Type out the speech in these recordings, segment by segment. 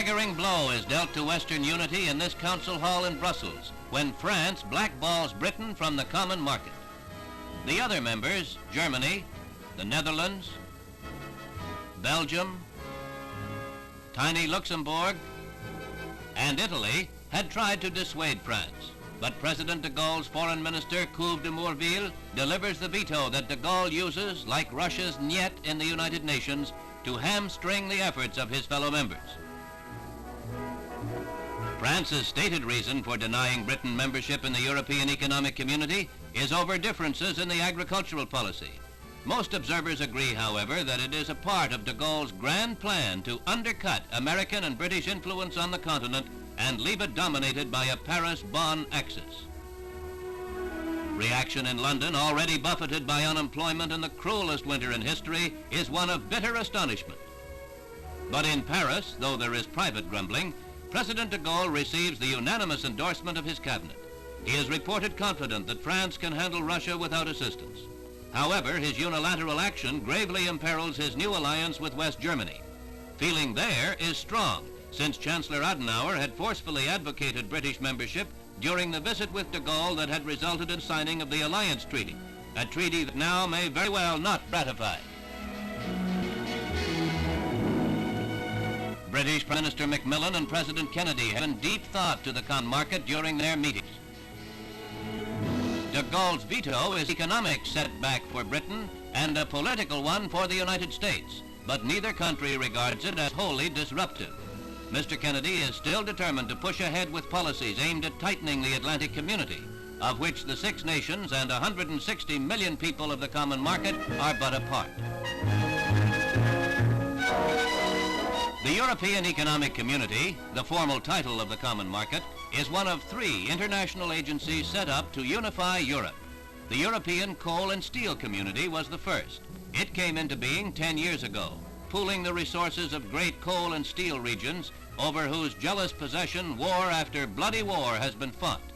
staggering blow is dealt to Western unity in this council hall in Brussels when France blackballs Britain from the common market. The other members, Germany, the Netherlands, Belgium, tiny Luxembourg, and Italy, had tried to dissuade France. But President de Gaulle's foreign minister, Couve de Murville, delivers the veto that de Gaulle uses, like Russia's niet in the United Nations, to hamstring the efforts of his fellow members. France's stated reason for denying Britain membership in the European Economic Community is over differences in the agricultural policy. Most observers agree, however, that it is a part of de Gaulle's grand plan to undercut American and British influence on the continent and leave it dominated by a Paris-Bonn axis. Reaction in London, already buffeted by unemployment and the cruelest winter in history, is one of bitter astonishment. But in Paris, though there is private grumbling, President de Gaulle receives the unanimous endorsement of his cabinet. He is reported confident that France can handle Russia without assistance. However, his unilateral action gravely imperils his new alliance with West Germany. Feeling there is strong, since Chancellor Adenauer had forcefully advocated British membership during the visit with de Gaulle that had resulted in signing of the Alliance Treaty, a treaty that now may very well not ratify. British Prime Minister Macmillan and President Kennedy had given deep thought to the common market during their meetings. De Gaulle's veto is an economic setback for Britain and a political one for the United States, but neither country regards it as wholly disruptive. Mr. Kennedy is still determined to push ahead with policies aimed at tightening the Atlantic community, of which the 6 nations and 160 million people of the common market are but a part. The European Economic Community, the formal title of the common market, is one of 3 international agencies set up to unify Europe. The European Coal and Steel Community was the first. It came into being 10 years ago, pooling the resources of great coal and steel regions over whose jealous possession war after bloody war has been fought.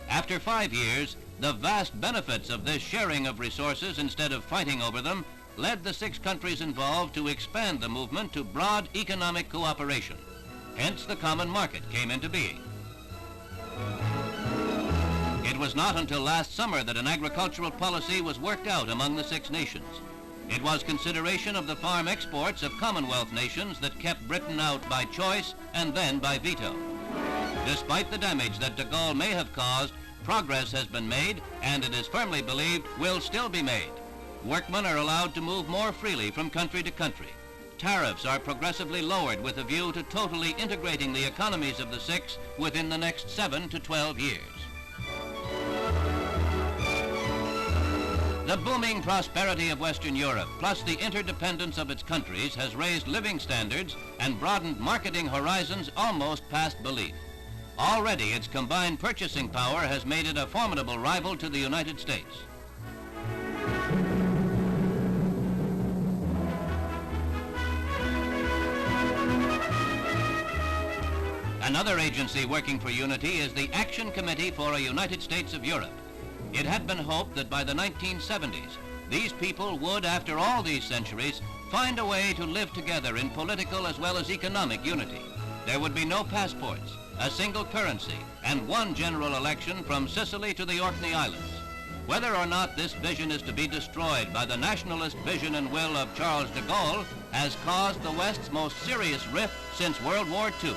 After 5 years, the vast benefits of this sharing of resources instead of fighting over them led the 6 countries involved to expand the movement to broad economic cooperation. Hence, the common market came into being. It was not until last summer that an agricultural policy was worked out among the 6 nations. It was consideration of the farm exports of Commonwealth nations that kept Britain out by choice and then by veto. Despite the damage that de Gaulle may have caused, progress has been made, and it is firmly believed will still be made. Workmen are allowed to move more freely from country to country. Tariffs are progressively lowered with a view to totally integrating the economies of the 6 within the next 7 to 12 years. The booming prosperity of Western Europe, plus the interdependence of its countries, has raised living standards and broadened marketing horizons almost past belief. Already, its combined purchasing power has made it a formidable rival to the United States. Another agency working for unity is the Action Committee for a United States of Europe. It had been hoped that by the 1970s, these people would, after all these centuries, find a way to live together in political as well as economic unity. There would be no passports, a single currency, and one general election from Sicily to the Orkney Islands. Whether or not this vision is to be destroyed by the nationalist vision and will of Charles de Gaulle has caused the West's most serious rift since World War II.